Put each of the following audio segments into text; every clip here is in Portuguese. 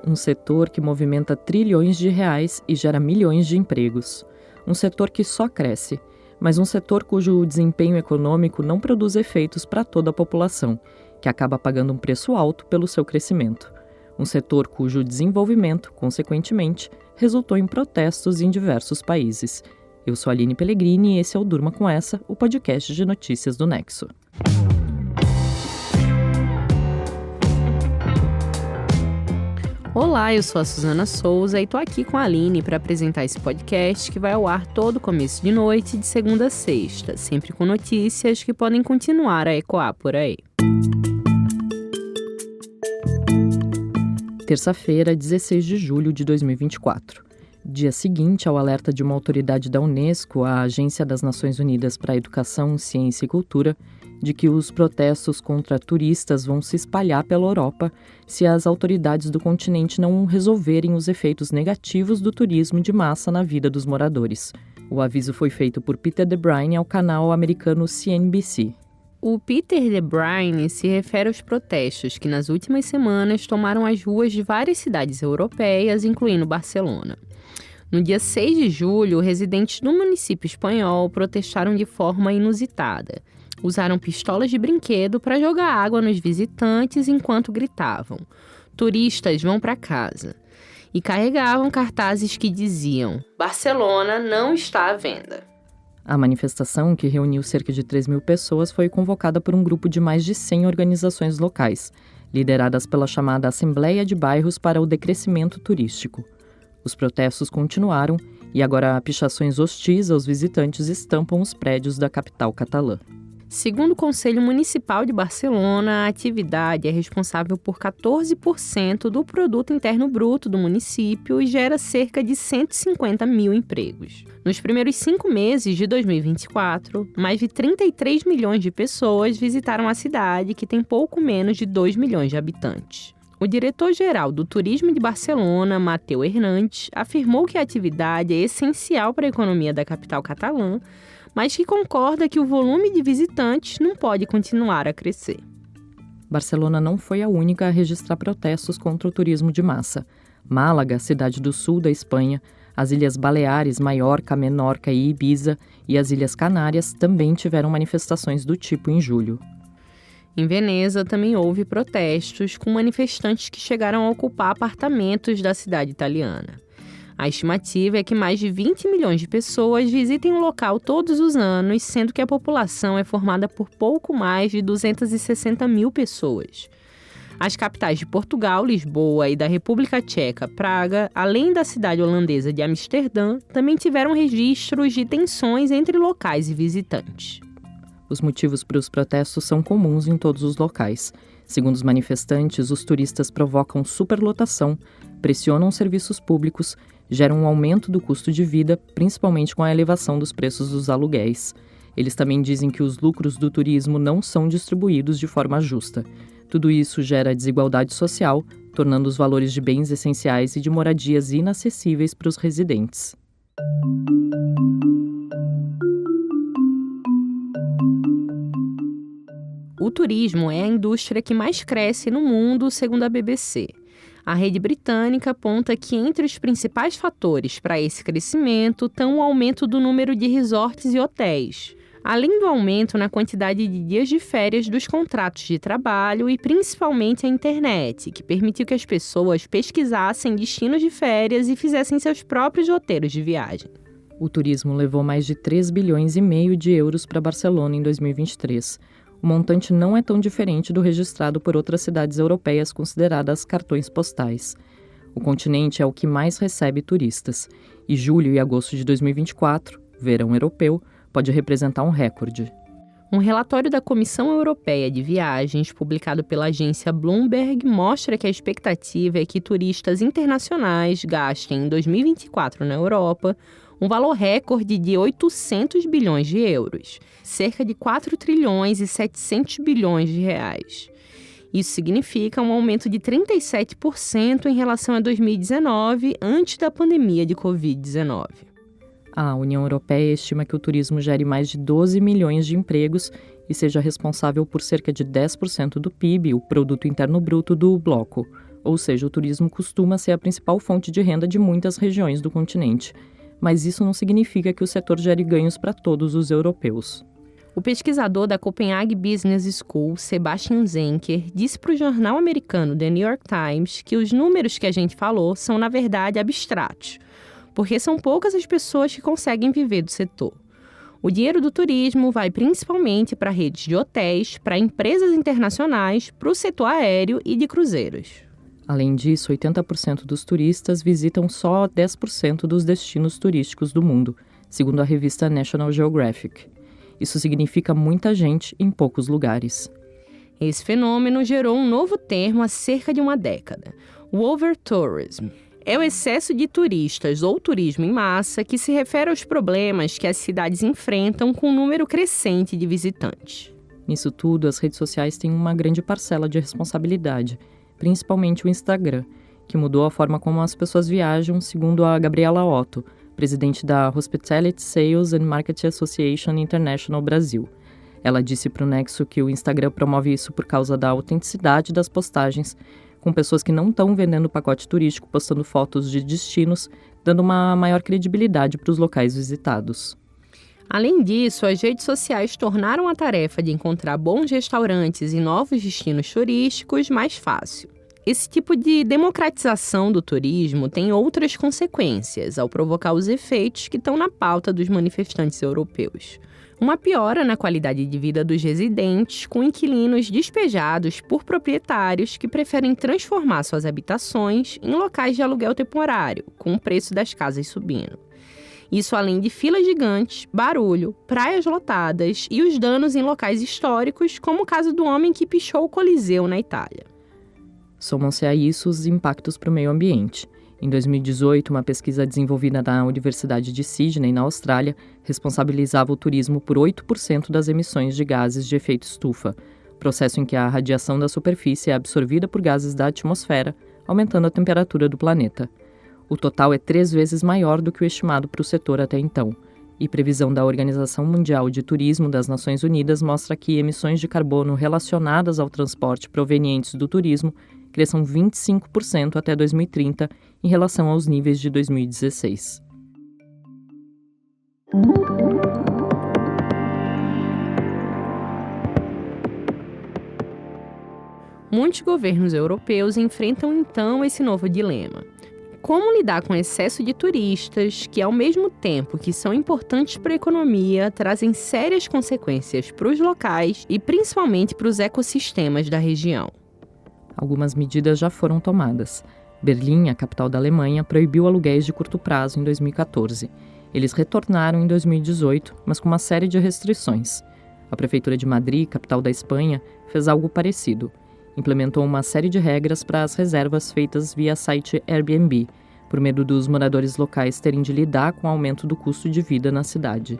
Um setor que movimenta trilhões de reais e gera milhões de empregos. Um setor que só cresce, mas um setor cujo desempenho econômico não produz efeitos para toda a população, que acaba pagando um preço alto pelo seu crescimento. Um setor cujo desenvolvimento, consequentemente, resultou em protestos em diversos países. Eu sou a Aline Pellegrini e esse é o Durma Com Essa, o podcast de notícias do Nexo. Olá, eu sou a Suzana Souza e tô aqui com a Aline para apresentar esse podcast que vai ao ar todo começo de noite, de segunda a sexta, sempre com notícias que podem continuar a ecoar por aí. Terça-feira, 16 de julho de 2024. Dia seguinte ao alerta de uma autoridade da Unesco, a Agência das Nações Unidas para a Educação, Ciência e Cultura, de que os protestos contra turistas vão se espalhar pela Europa se as autoridades do continente não resolverem os efeitos negativos do turismo de massa na vida dos moradores. O aviso foi feito por Peter De Bruyne ao canal americano CNBC. O Peter De Bruyne se refere aos protestos que nas últimas semanas tomaram as ruas de várias cidades europeias, incluindo Barcelona. No dia 6 de julho, residentes do município espanhol protestaram de forma inusitada. Usaram pistolas de brinquedo para jogar água nos visitantes enquanto gritavam: "Turistas, vão para casa!" E carregavam cartazes que diziam: "Barcelona não está à venda." A manifestação, que reuniu cerca de 3.000 pessoas, foi convocada por um grupo de mais de 100 organizações locais, lideradas pela chamada Assembleia de Bairros para o Decrescimento Turístico. Os protestos continuaram e agora pichações hostis aos visitantes estampam os prédios da capital catalã. Segundo o Conselho Municipal de Barcelona, a atividade é responsável por 14% do produto interno bruto do município e gera cerca de 150 mil empregos. Nos primeiros 5 meses de 2024, mais de 33 milhões de pessoas visitaram a cidade, que tem pouco menos de 2 milhões de habitantes. O diretor-geral do Turismo de Barcelona, Mateu Hernandes, afirmou que a atividade é essencial para a economia da capital catalã, mas que concorda que o volume de visitantes não pode continuar a crescer. Barcelona não foi a única a registrar protestos contra o turismo de massa. Málaga, cidade do sul da Espanha, as Ilhas Baleares, Maiorca, Menorca e Ibiza e as Ilhas Canárias também tiveram manifestações do tipo em julho. Em Veneza também houve protestos com manifestantes que chegaram a ocupar apartamentos da cidade italiana. A estimativa é que mais de 20 milhões de pessoas visitem o local todos os anos, sendo que a população é formada por pouco mais de 260 mil pessoas. As capitais de Portugal, Lisboa e da República Tcheca, Praga, além da cidade holandesa de Amsterdã, também tiveram registros de tensões entre locais e visitantes. Os motivos para os protestos são comuns em todos os locais. Segundo os manifestantes, os turistas provocam superlotação, pressionam serviços públicos, geram um aumento do custo de vida, principalmente com a elevação dos preços dos aluguéis. Eles também dizem que os lucros do turismo não são distribuídos de forma justa. Tudo isso gera desigualdade social, tornando os valores de bens essenciais e de moradias inacessíveis para os residentes. O turismo é a indústria que mais cresce no mundo, segundo a BBC. A rede britânica aponta que entre os principais fatores para esse crescimento estão o aumento do número de resorts e hotéis, além do aumento na quantidade de dias de férias dos contratos de trabalho e principalmente a internet, que permitiu que as pessoas pesquisassem destinos de férias e fizessem seus próprios roteiros de viagem. O turismo levou mais de 3,5 bilhões de euros para Barcelona em 2023. O montante não é tão diferente do registrado por outras cidades europeias consideradas cartões postais. O continente é o que mais recebe turistas, e julho e agosto de 2024, verão europeu, pode representar um recorde. Um relatório da Comissão Europeia de Viagens, publicado pela agência Bloomberg, mostra que a expectativa é que turistas internacionais gastem em 2024 na Europa um valor recorde de 800 bilhões de euros, cerca de 4 trilhões e 700 bilhões de reais. Isso significa um aumento de 37% em relação a 2019, antes da pandemia de Covid-19. A União Europeia estima que o turismo gere mais de 12 milhões de empregos e seja responsável por cerca de 10% do PIB, o Produto Interno Bruto do bloco. ou seja, o turismo costuma ser a principal fonte de renda de muitas regiões do continente. Mas isso não significa que o setor gere ganhos para todos os europeus. O pesquisador da Copenhagen Business School, Sebastian Zenker, disse para o jornal americano The New York Times que os números que a gente falou são, na verdade, abstratos, porque são poucas as pessoas que conseguem viver do setor. O dinheiro do turismo vai principalmente para redes de hotéis, para empresas internacionais, para o setor aéreo e de cruzeiros. Além disso, 80% dos turistas visitam só 10% dos destinos turísticos do mundo, segundo a revista National Geographic. Isso significa muita gente em poucos lugares. Esse fenômeno gerou um novo termo há cerca de uma década, o overtourism. É o excesso de turistas ou turismo em massa que se refere aos problemas que as cidades enfrentam com um número crescente de visitantes. Nisso tudo, as redes sociais têm uma grande parcela de responsabilidade, principalmente o Instagram, que mudou a forma como as pessoas viajam, segundo a Gabriela Otto, presidente da Hospitality Sales and Marketing Association International Brasil. Ela disse para o Nexo que o Instagram promove isso por causa da autenticidade das postagens, com pessoas que não estão vendendo pacote turístico postando fotos de destinos, dando uma maior credibilidade para os locais visitados. Além disso, as redes sociais tornaram a tarefa de encontrar bons restaurantes e novos destinos turísticos mais fácil. Esse tipo de democratização do turismo tem outras consequências ao provocar os efeitos que estão na pauta dos manifestantes europeus. Uma piora na qualidade de vida dos residentes, com inquilinos despejados por proprietários que preferem transformar suas habitações em locais de aluguel temporário, com o preço das casas subindo. Isso além de filas gigantes, barulho, praias lotadas e os danos em locais históricos, como o caso do homem que pichou o Coliseu na Itália. Somam-se a isso os impactos para o meio ambiente. Em 2018, uma pesquisa desenvolvida na Universidade de Sydney, na Austrália, responsabilizava o turismo por 8% das emissões de gases de efeito estufa, processo em que a radiação da superfície é absorvida por gases da atmosfera, aumentando a temperatura do planeta. O total é 3 vezes maior do que o estimado para o setor até então, e previsão da Organização Mundial de Turismo das Nações Unidas mostra que emissões de carbono relacionadas ao transporte provenientes do turismo cresçam 25% até 2030 em relação aos níveis de 2016. Muitos governos europeus enfrentam então esse novo dilema. Como lidar com o excesso de turistas que, ao mesmo tempo que são importantes para a economia, trazem sérias consequências para os locais e principalmente para os ecossistemas da região? Algumas medidas já foram tomadas. Berlim, a capital da Alemanha, proibiu aluguéis de curto prazo em 2014. Eles retornaram em 2018, mas com uma série de restrições. A Prefeitura de Madrid, capital da Espanha, fez algo parecido. Implementou uma série de regras para as reservas feitas via site Airbnb, por medo dos moradores locais terem de lidar com o aumento do custo de vida na cidade.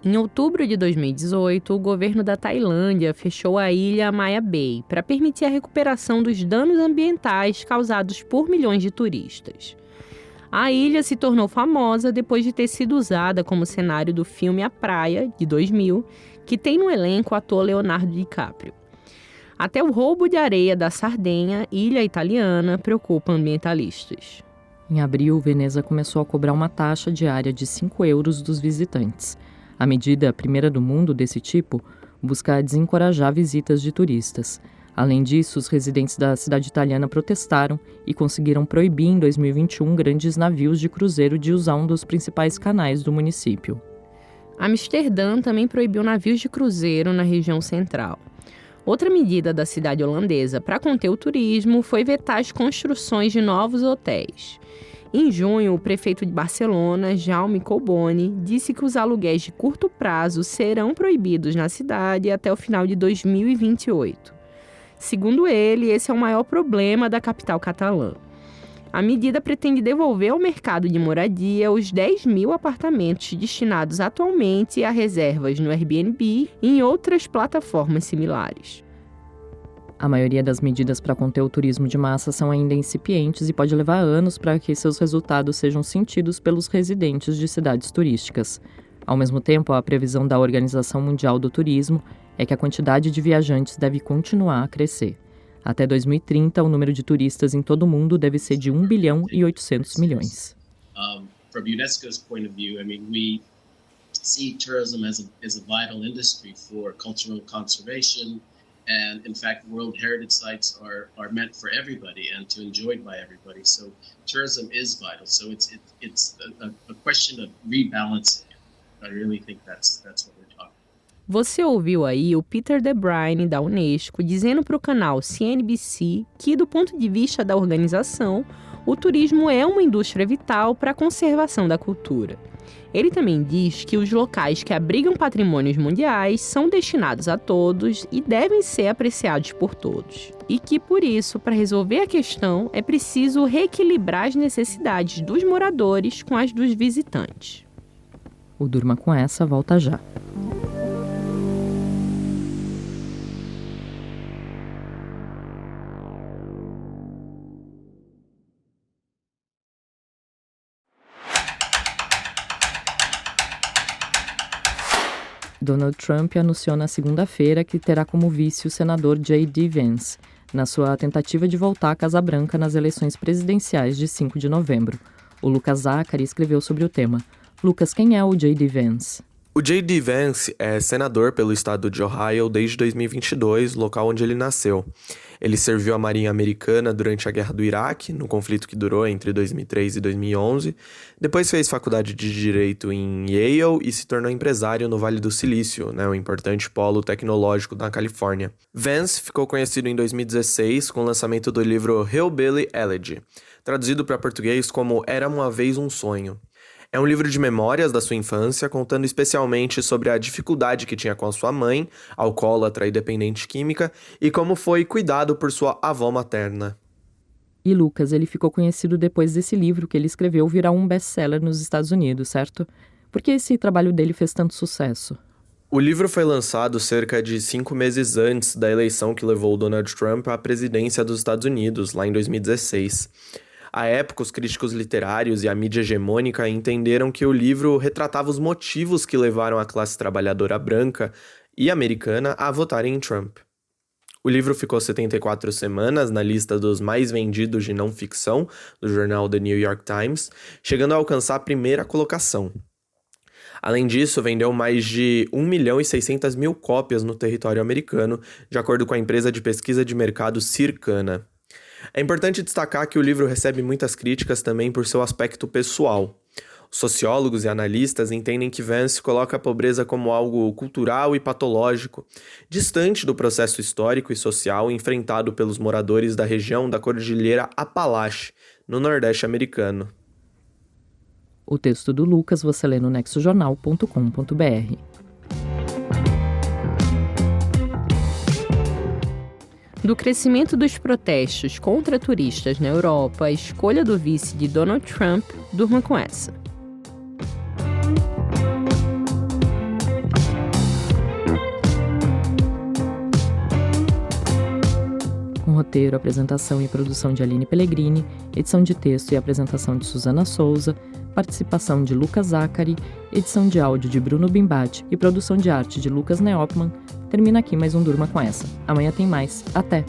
Em outubro de 2018, o governo da Tailândia fechou a ilha Maya Bay para permitir a recuperação dos danos ambientais causados por milhões de turistas. A ilha se tornou famosa depois de ter sido usada como cenário do filme A Praia, de 2000, que tem no elenco o ator Leonardo DiCaprio. Até o roubo de areia da Sardenha, ilha italiana, preocupa ambientalistas. Em abril, Veneza começou a cobrar uma taxa diária de 5 euros dos visitantes. A medida, a primeira do mundo desse tipo, busca desencorajar visitas de turistas. Além disso, os residentes da cidade italiana protestaram e conseguiram proibir em 2021 grandes navios de cruzeiro de usar um dos principais canais do município. Amsterdã também proibiu navios de cruzeiro na região central. Outra medida da cidade holandesa para conter o turismo foi vetar as construções de novos hotéis. Em junho, o prefeito de Barcelona, Jaume Collboni, disse que os aluguéis de curto prazo serão proibidos na cidade até o final de 2028. Segundo ele, esse é o maior problema da capital catalã. A medida pretende devolver ao mercado de moradia os 10 mil apartamentos destinados atualmente a reservas no Airbnb e em outras plataformas similares. A maioria das medidas para conter o turismo de massa são ainda incipientes e pode levar anos para que seus resultados sejam sentidos pelos residentes de cidades turísticas. Ao mesmo tempo, a previsão da Organização Mundial do Turismo é que a quantidade de viajantes deve continuar a crescer. Até 2030, o número de turistas em todo o mundo deve ser de 1 bilhão e 800 milhões. From UNESCO's point of view, I mean, we see tourism as a vital industry for cultural conservation, and in fact, World Heritage Sites are meant for everybody and to enjoyed by everybody. So tourism is vital. So it's a question of rebalancing. I really think that's what we're talking. Você ouviu aí o Peter De Bruyne, da Unesco, dizendo para o canal CNBC que, do ponto de vista da organização, o turismo é uma indústria vital para a conservação da cultura. Ele também diz que os locais que abrigam patrimônios mundiais são destinados a todos e devem ser apreciados por todos. E que, por isso, para resolver a questão, é preciso reequilibrar as necessidades dos moradores com as dos visitantes. O Durma com Essa volta já. Donald Trump anunciou na segunda-feira que terá como vice o senador J.D. Vance, na sua tentativa de voltar à Casa Branca nas eleições presidenciais de 5 de novembro. O Lucas Zachary escreveu sobre o tema. Lucas, quem é o J.D. Vance? O J.D. Vance é senador pelo estado de Ohio desde 2022, local onde ele nasceu. Ele serviu a Marinha Americana durante a Guerra do Iraque, no conflito que durou entre 2003 e 2011. Depois fez faculdade de Direito em Yale e se tornou empresário no Vale do Silício, um importante polo tecnológico da Califórnia. Vance ficou conhecido em 2016 com o lançamento do livro Hillbilly Elegy, traduzido para português como Era uma Vez um Sonho. É um livro de memórias da sua infância, contando especialmente sobre a dificuldade que tinha com a sua mãe, alcoólatra e dependente química, e como foi cuidado por sua avó materna. E Lucas, ele ficou conhecido depois desse livro que ele escreveu virar um best-seller nos Estados Unidos, certo? Por que esse trabalho dele fez tanto sucesso? O livro foi lançado cerca de 5 meses antes da eleição que levou o Donald Trump à presidência dos Estados Unidos, lá em 2016. À época, os críticos literários e a mídia hegemônica entenderam que o livro retratava os motivos que levaram a classe trabalhadora branca e americana a votarem em Trump. O livro ficou 74 semanas na lista dos mais vendidos de não-ficção do jornal The New York Times, chegando a alcançar a primeira colocação. Além disso, vendeu mais de 1.600.000 cópias no território americano, de acordo com a empresa de pesquisa de mercado Circana. É importante destacar que o livro recebe muitas críticas também por seu aspecto pessoal. Sociólogos e analistas entendem que Vance coloca a pobreza como algo cultural e patológico, distante do processo histórico e social enfrentado pelos moradores da região da Cordilheira Apalache, no Nordeste americano. O texto do Lucas você lê no nexojornal.com.br. Do crescimento dos protestos contra turistas na Europa, a escolha do vice de Donald Trump, durma com essa. Com roteiro, apresentação e produção de Aline Pellegrini, edição de texto e apresentação de Suzana Souza, participação de Lucas Zachary, edição de áudio de Bruno Bimbati e produção de arte de Lucas Neopman, termina aqui mais um Durma com Essa. Amanhã tem mais. Até!